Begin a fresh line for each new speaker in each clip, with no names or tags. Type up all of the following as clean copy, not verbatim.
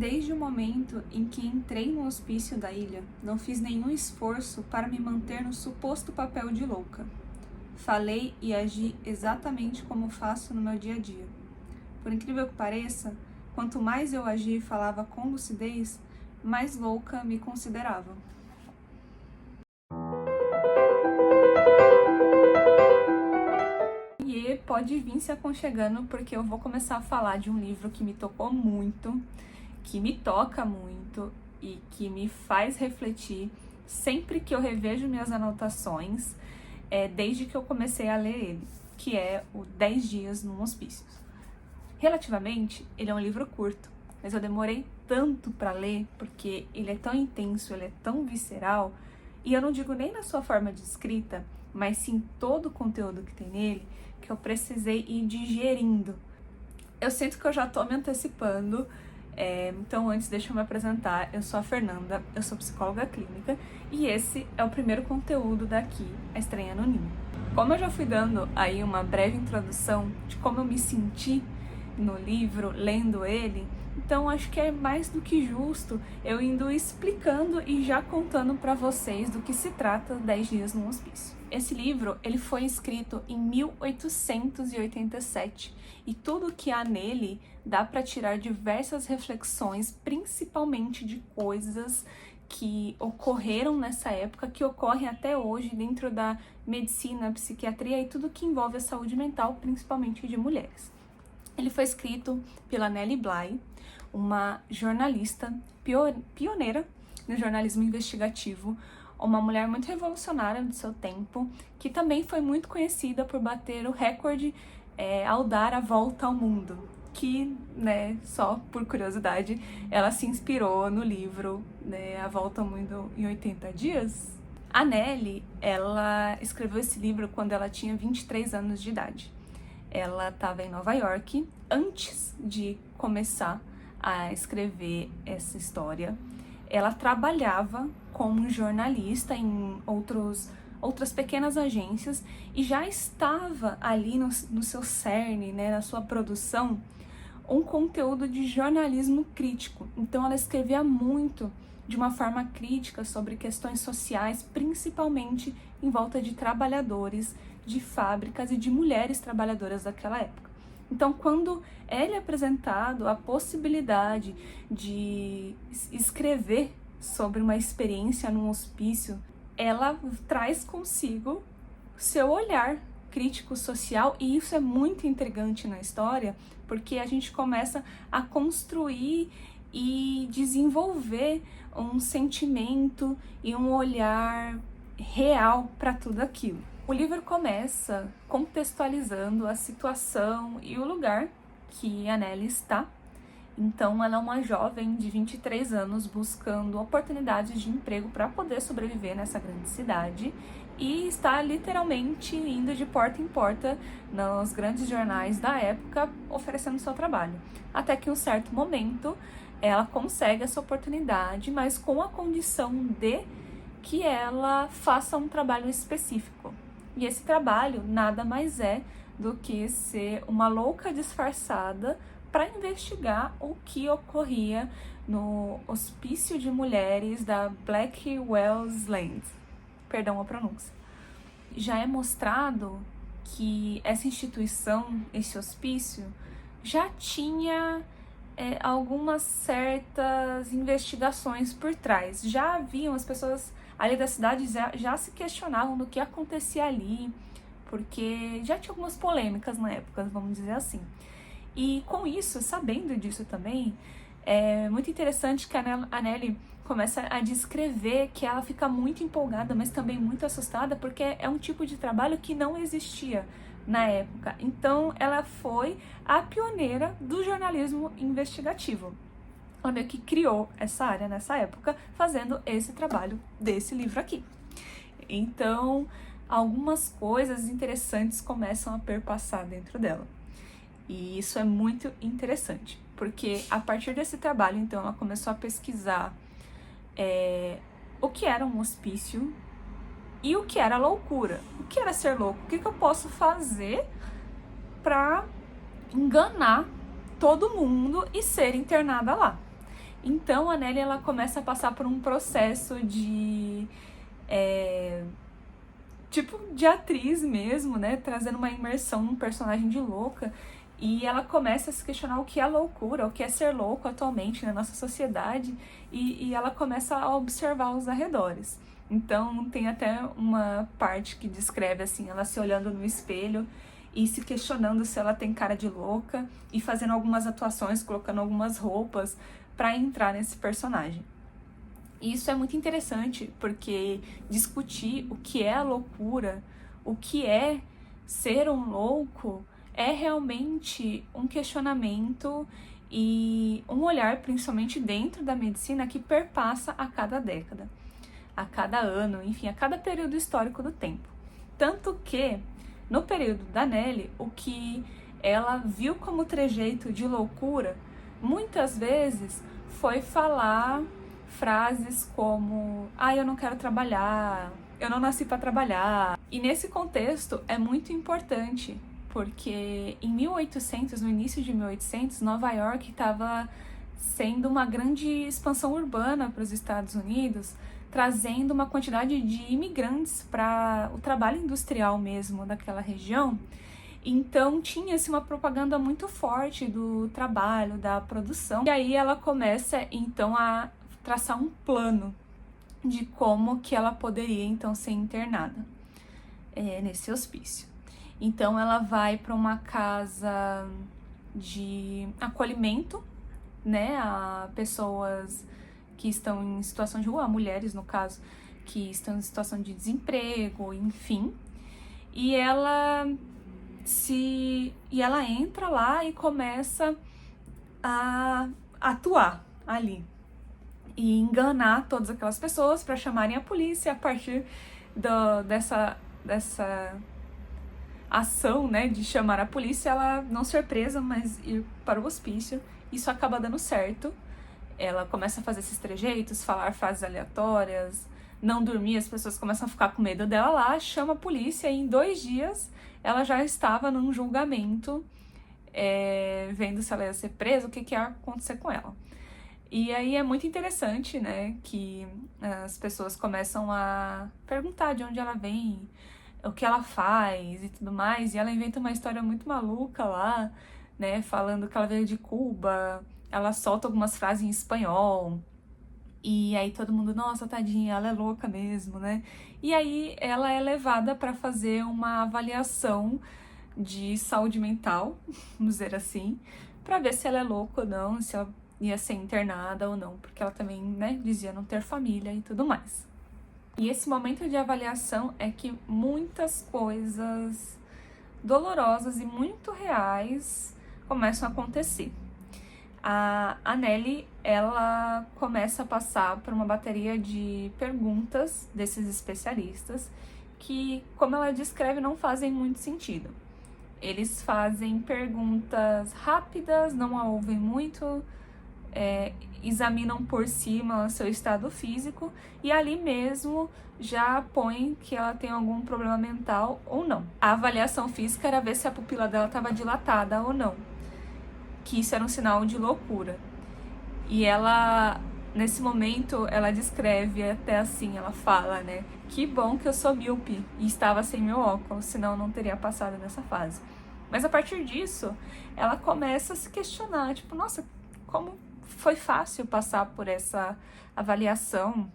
Desde o momento em que entrei no hospício da ilha, não fiz nenhum esforço para me manter no suposto papel de louca. Falei e agi exatamente como faço no meu dia a dia. Por incrível que pareça, quanto mais eu agia e falava com lucidez, mais louca me considerava. E pode vir se aconchegando, porque eu vou começar a falar de um livro que me tocou muito, que me toca muito e que me faz refletir sempre que eu revejo minhas anotações, desde que eu comecei a ler ele, que é o 10 Dias num Hospício. Relativamente, ele é um livro curto, mas eu demorei tanto para ler, porque ele é tão intenso, ele é tão visceral, e eu não digo nem na sua forma de escrita, mas sim todo o conteúdo que tem nele, que eu precisei ir digerindo. Eu sinto que eu já tô me antecipando, então antes deixa eu me apresentar. Eu sou a Fernanda, eu sou psicóloga clínica e esse é o primeiro conteúdo daqui, A Estranha no Ninho. Como eu já fui dando aí uma breve introdução de como eu me senti no livro, lendo ele, então acho que é mais do que justo eu indo explicando e já contando para vocês do que se trata 10 Dias num Hospício. Esse livro, ele foi escrito em 1887 e tudo que há nele dá para tirar diversas reflexões, principalmente de coisas que ocorreram nessa época, que ocorrem até hoje dentro da medicina, psiquiatria e tudo que envolve a saúde mental, principalmente de mulheres. Ele foi escrito pela Nellie Bly, uma jornalista pioneira no jornalismo investigativo, uma mulher muito revolucionária do seu tempo, que também foi muito conhecida por bater o recorde ao dar a volta ao mundo, que, só por curiosidade, ela se inspirou no livro, A Volta ao Mundo em 80 Dias. A Nellie, ela escreveu esse livro quando ela tinha 23 anos de idade. Ela estava em Nova York antes de começar a escrever essa história. Ela trabalhava como jornalista em outras pequenas agências e já estava ali no seu cerne, na sua produção, um conteúdo de jornalismo crítico. Então ela escrevia muito de uma forma crítica sobre questões sociais, principalmente em volta de trabalhadores, de fábricas e de mulheres trabalhadoras daquela época. Então, quando é apresentado a possibilidade de escrever sobre uma experiência num hospício, ela traz consigo seu olhar crítico social, e isso é muito intrigante na história, porque a gente começa a construir e desenvolver um sentimento e um olhar real para tudo aquilo. O livro começa contextualizando a situação e o lugar que a Nellie está. Então, ela é uma jovem de 23 anos buscando oportunidades de emprego para poder sobreviver nessa grande cidade e está literalmente indo de porta em porta nos grandes jornais da época oferecendo seu trabalho. Até que em um certo momento ela consegue essa oportunidade, mas com a condição de que ela faça um trabalho específico. E esse trabalho nada mais é do que ser uma louca disfarçada para investigar o que ocorria no hospício de mulheres da Blackwell's Land. Perdão a pronúncia. Já é mostrado que essa instituição, esse hospício, já tinha algumas certas investigações por trás. Já haviam, as pessoas ali da cidade já se questionavam do que acontecia ali, porque já tinha algumas polêmicas na época, vamos dizer assim. E com isso, sabendo disso também, é muito interessante que a Nellie começa a descrever que ela fica muito empolgada, mas também muito assustada, porque é um tipo de trabalho que não existia na época. Então, ela foi a pioneira do jornalismo investigativo. Ela meio que criou essa área nessa época, fazendo esse trabalho desse livro aqui. Então, algumas coisas interessantes começam a perpassar dentro dela. E isso é muito interessante, porque a partir desse trabalho, então, ela começou a pesquisar o que era um hospício e o que era loucura. O que era ser louco? O que eu posso fazer para enganar todo mundo e ser internada lá? Então a Nelly ela começa a passar por um processo de tipo de atriz mesmo, né, trazendo uma imersão num personagem de louca, e ela começa a se questionar o que é loucura, o que é ser louco atualmente na nossa sociedade, e ela começa a observar os arredores. Então tem até uma parte que descreve assim, ela se olhando no espelho e se questionando se ela tem cara de louca, e fazendo algumas atuações, colocando algumas roupas para entrar nesse personagem. E isso é muito interessante, porque discutir o que é a loucura, o que é ser um louco, é realmente um questionamento e um olhar, principalmente dentro da medicina, que perpassa a cada década, a cada ano, enfim, a cada período histórico do tempo. Tanto que, no período da Nelly, o que ela viu como trejeito de loucura, muitas vezes foi falar frases como eu não quero trabalhar, eu não nasci para trabalhar. E nesse contexto é muito importante, porque em 1800, no início de 1800, Nova York estava sendo uma grande expansão urbana para os Estados Unidos, trazendo uma quantidade de imigrantes para o trabalho industrial mesmo daquela região. Então tinha-se uma propaganda muito forte do trabalho, da produção. E aí ela começa então a traçar um plano de como que ela poderia então ser internada nesse hospício. Então ela vai para uma casa de acolhimento, né, a pessoas que estão em situação de rua, mulheres no caso, que estão em situação de desemprego, enfim. E ela entra lá e começa a atuar ali e enganar todas aquelas pessoas para chamarem a polícia. A partir dessa ação, né, de chamar a polícia, ela não ser presa, mas ir para o hospício. Isso acaba dando certo. Ela começa a fazer esses trejeitos, falar frases aleatórias, não dormir, as pessoas começam a ficar com medo dela lá, chama a polícia, e em 2 dias ela já estava num julgamento, vendo se ela ia ser presa, o que ia acontecer com ela. E aí é muito interessante, né, que as pessoas começam a perguntar de onde ela vem, o que ela faz e tudo mais, e ela inventa uma história muito maluca lá, né, falando que ela veio de Cuba, ela solta algumas frases em espanhol, e aí todo mundo, nossa, tadinha, ela é louca mesmo, né? E aí ela é levada para fazer uma avaliação de saúde mental, vamos dizer assim, para ver se ela é louca ou não, se ela ia ser internada ou não, porque ela também, né, dizia não ter família e tudo mais. E esse momento de avaliação é que muitas coisas dolorosas e muito reais começam a acontecer. A Nelly, ela começa a passar por uma bateria de perguntas desses especialistas que, como ela descreve, não fazem muito sentido. Eles fazem perguntas rápidas, não a ouvem muito, examinam por cima o seu estado físico e ali mesmo já põem que ela tem algum problema mental ou não. A avaliação física era ver se a pupila dela estava dilatada ou não, que isso era um sinal de loucura. E ela, nesse momento, ela descreve até assim, ela fala, né, que bom que eu sou míope e estava sem meu óculos, senão eu não teria passado nessa fase. Mas a partir disso, ela começa a se questionar, tipo, nossa, como foi fácil passar por essa avaliação.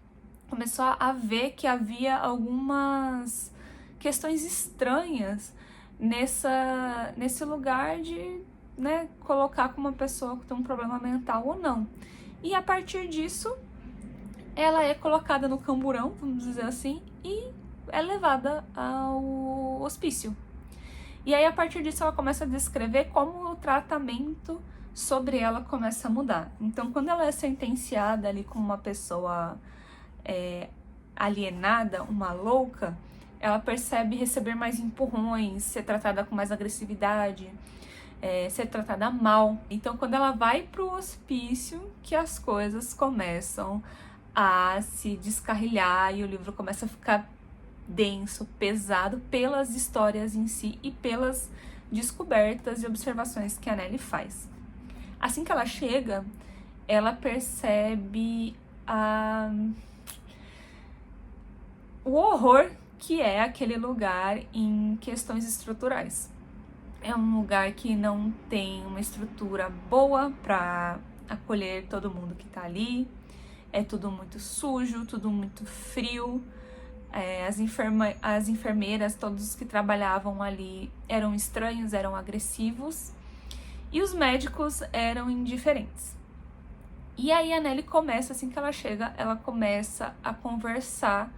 Começou a ver que havia algumas questões estranhas nesse lugar de, né, colocar como uma pessoa que tem um problema mental ou não. E a partir disso, ela é colocada no camburão, vamos dizer assim, e é levada ao hospício. E aí, a partir disso, ela começa a descrever como o tratamento sobre ela começa a mudar. Então, quando ela é sentenciada ali como uma pessoa alienada, uma louca, ela percebe receber mais empurrões, ser tratada com mais agressividade, ser tratada mal. Então, quando ela vai pro hospício, que as coisas começam a se descarrilhar e o livro começa a ficar denso, pesado pelas histórias em si e pelas descobertas e observações que a Nelly faz. Assim que ela chega, ela percebe o horror que é aquele lugar em questões estruturais. É um lugar que não tem uma estrutura boa para acolher todo mundo que tá ali. É tudo muito sujo, tudo muito frio. As enfermeiras, todos os que trabalhavam ali eram estranhos, eram agressivos. E os médicos eram indiferentes. E aí a Nelly começa, assim que ela chega, ela começa a conversar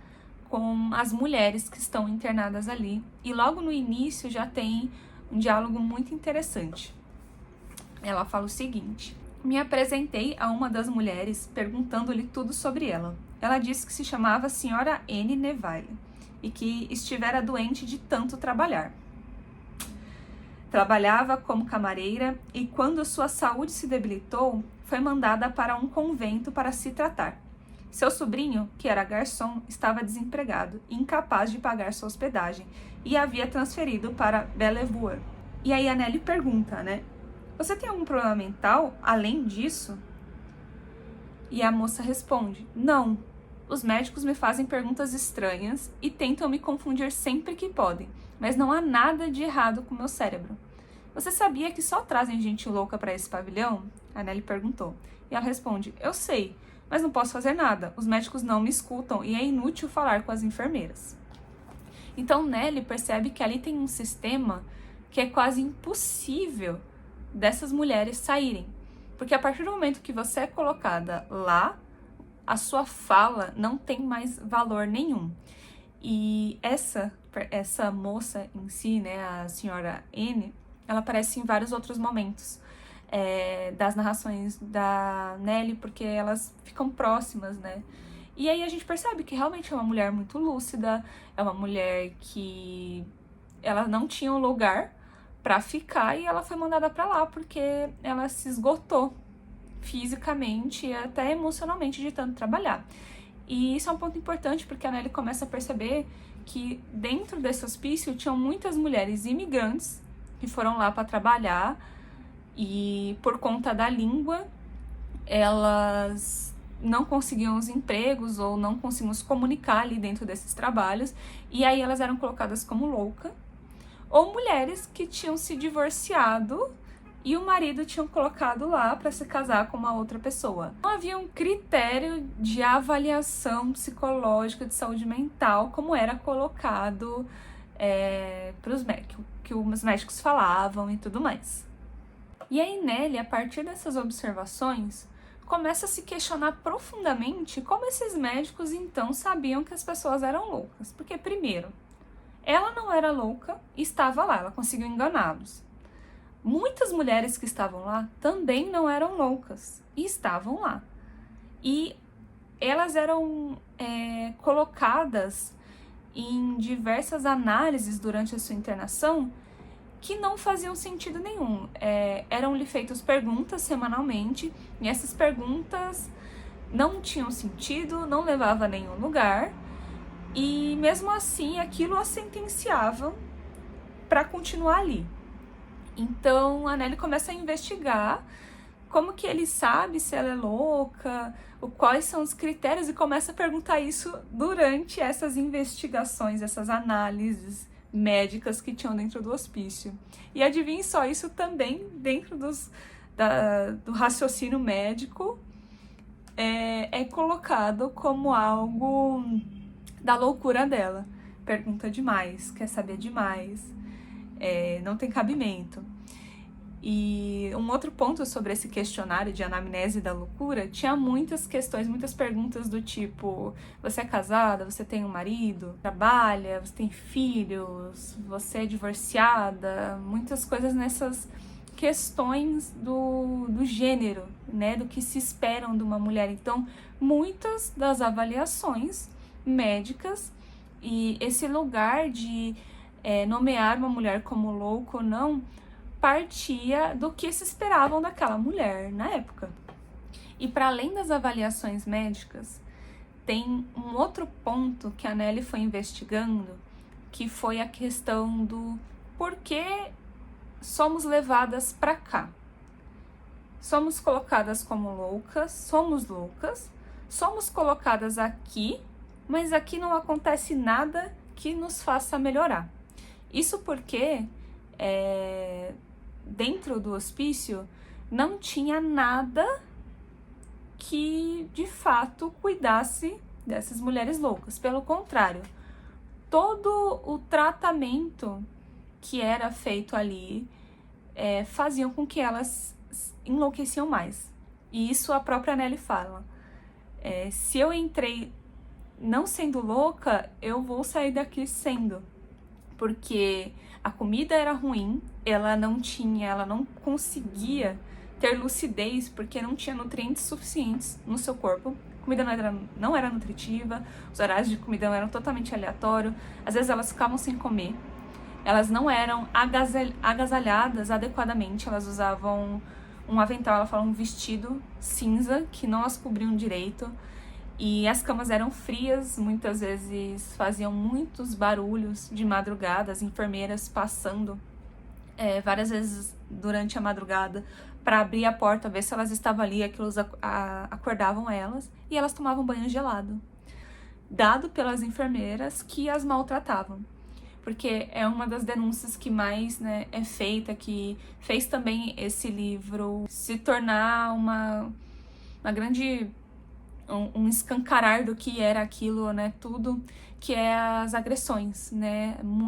com as mulheres que estão internadas ali. E logo no início já tem um diálogo muito interessante. Ela fala o seguinte: me apresentei a uma das mulheres perguntando-lhe tudo sobre ela. Ela disse que se chamava Sra. N. Neville e que estivera doente de tanto trabalhar. Trabalhava como camareira e quando sua saúde se debilitou, foi mandada para um convento para se tratar. Seu sobrinho, que era garçom, estava desempregado e incapaz de pagar sua hospedagem e havia transferido para Bellevue. E aí a Nelly pergunta, né? Você tem algum problema mental além disso? E a moça responde, não. Os médicos me fazem perguntas estranhas e tentam me confundir sempre que podem, mas não há nada de errado com meu cérebro. Você sabia que só trazem gente louca para esse pavilhão? A Nelly perguntou. E ela responde, eu sei, mas não posso fazer nada. Os médicos não me escutam e é inútil falar com as enfermeiras. Então Nelly percebe que ali tem um sistema que é quase impossível dessas mulheres saírem. Porque a partir do momento que você é colocada lá, a sua fala não tem mais valor nenhum. E essa moça em si, né, a senhora N, ela aparece em vários outros momentos das narrações da Nelly, porque elas ficam próximas, né? E aí a gente percebe que realmente é uma mulher muito lúcida, é uma mulher que ela não tinha um lugar para ficar e ela foi mandada para lá porque ela se esgotou fisicamente e até emocionalmente de tanto trabalhar. E isso é um ponto importante porque a Nelly começa a perceber que dentro desse hospício tinham muitas mulheres imigrantes que foram lá para trabalhar e por conta da língua elas não conseguiam os empregos ou não conseguiam se comunicar ali dentro desses trabalhos e aí elas eram colocadas como louca, ou mulheres que tinham se divorciado e o marido tinham colocado lá para se casar com uma outra pessoa. Não havia um critério de avaliação psicológica de saúde mental como era colocado para os médicos, que os médicos falavam e tudo mais. E aí Nelly, a partir dessas observações, começa a se questionar profundamente como esses médicos então sabiam que as pessoas eram loucas. Porque primeiro, ela não era louca e estava lá, ela conseguiu enganá-los. Muitas mulheres que estavam lá também não eram loucas e estavam lá. E elas eram colocadas em diversas análises durante a sua internação que não faziam sentido nenhum. Eram-lhe feitas perguntas semanalmente e essas perguntas não tinham sentido, não levavam a nenhum lugar e mesmo assim aquilo a sentenciava para continuar ali. Então a Nelly começa a investigar como que ele sabe se ela é louca, quais são os critérios, e começa a perguntar isso durante essas investigações, essas análises médicas que tinham dentro do hospício. E adivinhe só, isso também dentro do raciocínio médico é colocado como algo da loucura dela. Pergunta demais, quer saber demais, não tem cabimento. E um outro ponto sobre esse questionário de anamnese da loucura, tinha muitas questões, muitas perguntas do tipo, você é casada, você tem um marido, trabalha, você tem filhos, você é divorciada, muitas coisas nessas questões do gênero, né, do que se esperam de uma mulher. Então, muitas das avaliações médicas e esse lugar de nomear uma mulher como louca ou não, partia do que se esperavam daquela mulher na época. E para além das avaliações médicas, tem um outro ponto que a Nelly foi investigando, que foi a questão do porquê somos levadas para cá. somos colocadas como loucas, somos colocadas aqui, mas aqui não acontece nada que nos faça melhorar. Isso porque dentro do hospício não tinha nada que de fato cuidasse dessas mulheres loucas. Pelo contrário, todo o tratamento que era feito ali faziam com que elas enlouqueciam mais. E isso a própria Nelly fala. Se eu entrei não sendo louca, eu vou sair daqui sendo. Porque a comida era ruim, ela não conseguia ter lucidez, porque não tinha nutrientes suficientes no seu corpo. A comida não era nutritiva, os horários de comida eram totalmente aleatórios, às vezes elas ficavam sem comer, elas não eram agasalhadas adequadamente, elas usavam um avental, ela fala um vestido cinza, que não as cobriam direito, e as camas eram frias, muitas vezes faziam muitos barulhos de madrugada, as enfermeiras passando várias vezes durante a madrugada para abrir a porta, ver se elas estavam ali, aquilo acordavam elas, e elas tomavam banho gelado, dado pelas enfermeiras que as maltratavam. Porque é uma das denúncias que mais é feita, que fez também esse livro se tornar uma grande... um escancarar do que era aquilo, tudo, que é as agressões,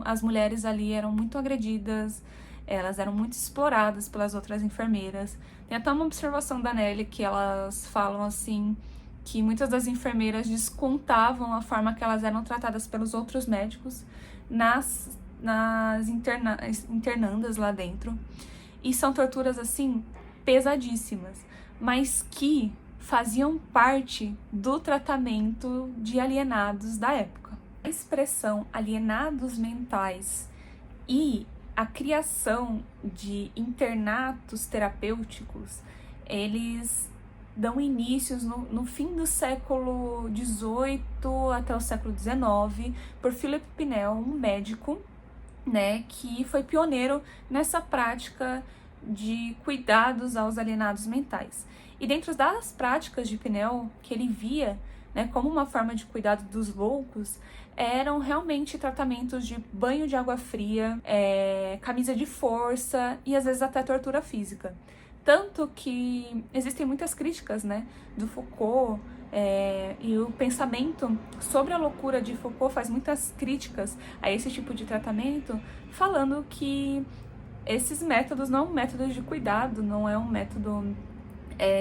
As mulheres ali eram muito agredidas, elas eram muito exploradas pelas outras enfermeiras. Tem até uma observação da Nelly que elas falam assim, que muitas das enfermeiras descontavam a forma que elas eram tratadas pelos outros médicos nas internandas lá dentro. E são torturas, assim, pesadíssimas, mas que faziam parte do tratamento de alienados da época. A expressão alienados mentais e a criação de internatos terapêuticos, eles dão inícios no fim do século XVIII até o século XIX, por Philip Pinel, um médico, que foi pioneiro nessa prática de cuidados aos alienados mentais. E dentro das práticas de Pinel, que ele via como uma forma de cuidado dos loucos, eram realmente tratamentos de banho de água fria, camisa de força e às vezes até tortura física. Tanto que existem muitas críticas do Foucault, e o pensamento sobre a loucura de Foucault faz muitas críticas a esse tipo de tratamento, falando que esses métodos não são métodos de cuidado, não é um método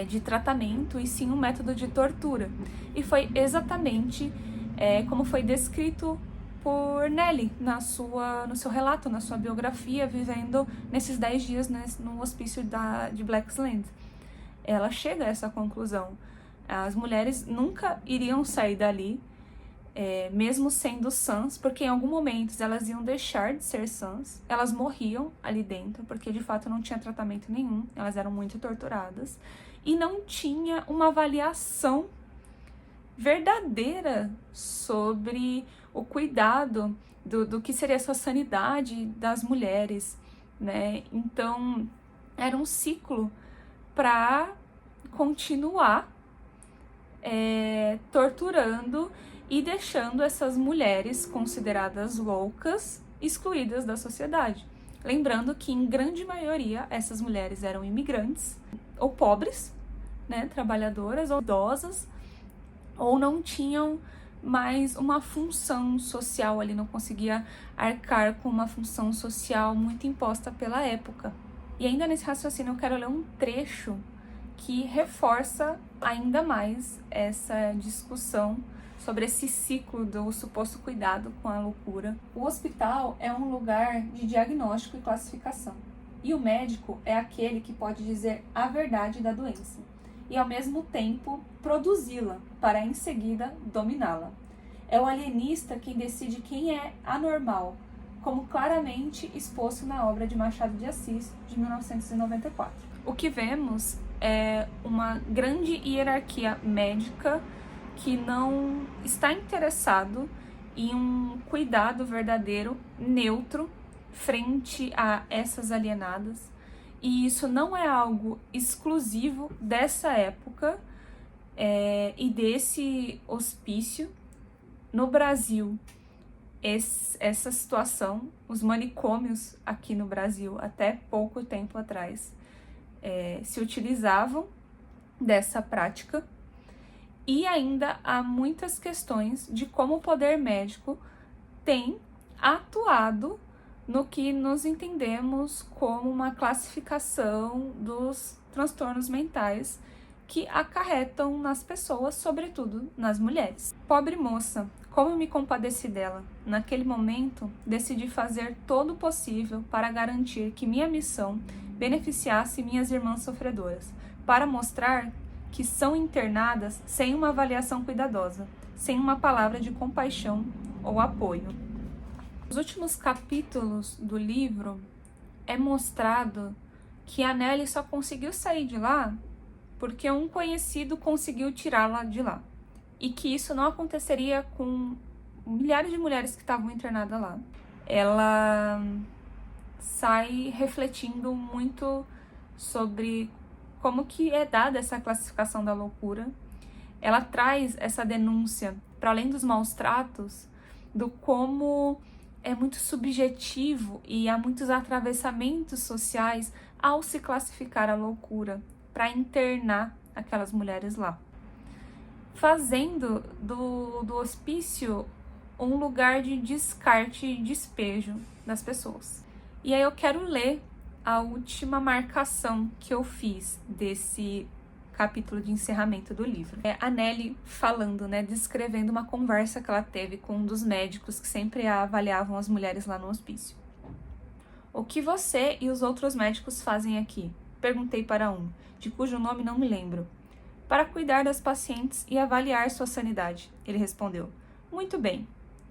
de tratamento, e sim um método de tortura. E foi exatamente como foi descrito por Nelly no seu relato, na sua biografia, vivendo nesses 10 dias no hospício de Blacksland. Ela chega a essa conclusão. As mulheres nunca iriam sair dali, mesmo sendo sãs, porque em algum momento elas iam deixar de ser sãs, elas morriam ali dentro, porque de fato não tinha tratamento nenhum, elas eram muito torturadas, e não tinha uma avaliação verdadeira sobre o cuidado do que seria a sua sanidade das mulheres, Então, era um ciclo para continuar torturando e deixando essas mulheres consideradas loucas excluídas da sociedade. Lembrando que, em grande maioria, essas mulheres eram imigrantes, ou pobres, trabalhadoras, ou idosas, ou não tinham mais uma função social ali, não conseguia arcar com uma função social muito imposta pela época. E ainda nesse raciocínio eu quero ler um trecho que reforça ainda mais essa discussão sobre esse ciclo do suposto cuidado com a loucura. O hospital é um lugar de diagnóstico e classificação, e o médico é aquele que pode dizer a verdade da doença e, ao mesmo tempo, produzi-la para, em seguida, dominá-la. É o alienista quem decide quem é anormal, como claramente exposto na obra de Machado de Assis, de 1994. O que vemos é uma grande hierarquia médica que não está interessado em um cuidado verdadeiro, neutro, frente a essas alienadas, e isso não é algo exclusivo dessa época e desse hospício. No Brasil, essa situação, os manicômios aqui no Brasil, até pouco tempo atrás, se utilizavam dessa prática, e ainda há muitas questões de como o poder médico tem atuado no que nos entendemos como uma classificação dos transtornos mentais que acarretam nas pessoas, sobretudo nas mulheres. Pobre moça, como me compadeci dela. Naquele momento, decidi fazer todo o possível para garantir que minha missão beneficiasse minhas irmãs sofredoras, para mostrar que são internadas sem uma avaliação cuidadosa, sem uma palavra de compaixão ou apoio. Nos últimos capítulos do livro é mostrado que a Nelly só conseguiu sair de lá porque um conhecido conseguiu tirá-la de lá. E que isso não aconteceria com milhares de mulheres que estavam internadas lá. Ela sai refletindo muito sobre como que é dada essa classificação da loucura. Ela traz essa denúncia, para além dos maus tratos, do como é muito subjetivo e há muitos atravessamentos sociais ao se classificar a loucura, para internar aquelas mulheres lá, fazendo do hospício um lugar de descarte e despejo das pessoas. E aí eu quero ler a última marcação que eu fiz desse capítulo de encerramento do livro. É a Nelly falando, descrevendo uma conversa que ela teve com um dos médicos que sempre avaliavam as mulheres lá no hospício. "O que você e os outros médicos fazem aqui?" Perguntei para um, de cujo nome não me lembro. "Para cuidar das pacientes e avaliar sua sanidade", ele respondeu. "Muito bem",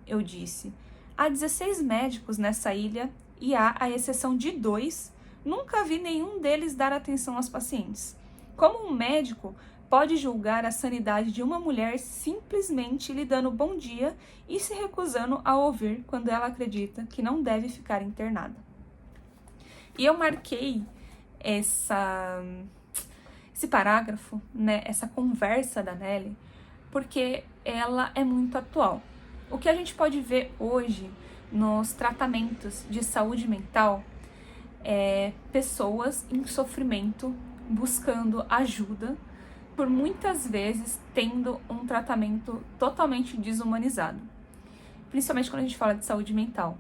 eu disse. "Há 16 médicos nessa ilha e há, à exceção de 2, nunca vi nenhum deles dar atenção aos pacientes. Como um médico pode julgar a sanidade de uma mulher simplesmente lhe dando bom dia e se recusando a ouvir quando ela acredita que não deve ficar internada?" E eu marquei esse parágrafo, essa conversa da Nelly, porque ela é muito atual. O que a gente pode ver hoje nos tratamentos de saúde mental é pessoas em sofrimento buscando ajuda, por muitas vezes tendo um tratamento totalmente desumanizado, principalmente quando a gente fala de saúde mental.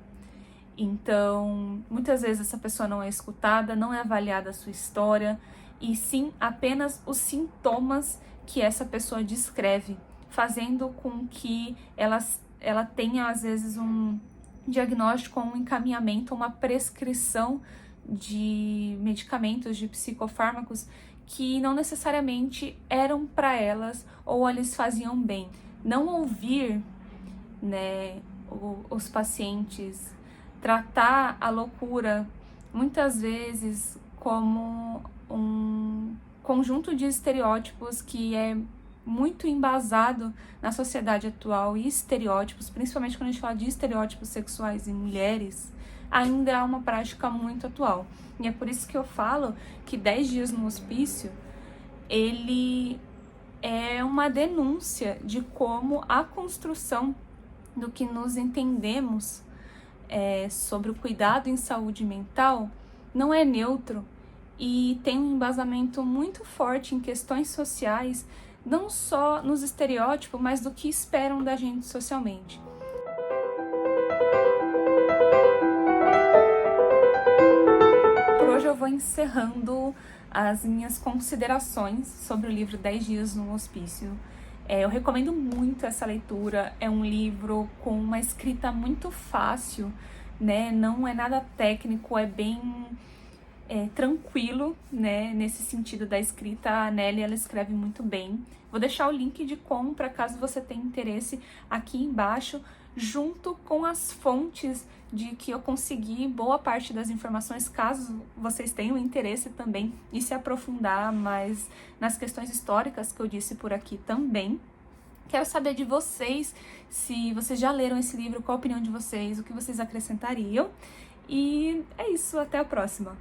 Então, muitas vezes essa pessoa não é escutada, não é avaliada a sua história, e sim apenas os sintomas que essa pessoa descreve, fazendo com que ela tenha, às vezes, um diagnóstico, um encaminhamento, uma prescrição de medicamentos, de psicofármacos que não necessariamente eram para elas ou eles faziam bem. Não ouvir, os pacientes, tratar a loucura muitas vezes como um conjunto de estereótipos que é muito embasado na sociedade atual, e estereótipos, principalmente quando a gente fala de estereótipos sexuais em mulheres, ainda é uma prática muito atual. E é por isso que eu falo que 10 dias no hospício, ele é uma denúncia de como a construção do que nos entendemos sobre o cuidado em saúde mental não é neutro e tem um embasamento muito forte em questões sociais, não só nos estereótipos, mas do que esperam da gente socialmente. Por hoje eu vou encerrando as minhas considerações sobre o livro 10 dias no hospício. Eu recomendo muito essa leitura, é um livro com uma escrita muito fácil, não é nada técnico, é bem tranquilo, nesse sentido da escrita. A Nelly, ela escreve muito bem. Vou deixar o link de compra, caso você tenha interesse, aqui embaixo, junto com as fontes de que eu consegui boa parte das informações, caso vocês tenham interesse também e se aprofundar mais nas questões históricas que eu disse por aqui também. Quero saber de vocês, se vocês já leram esse livro, qual a opinião de vocês, o que vocês acrescentariam. E é isso, até a próxima!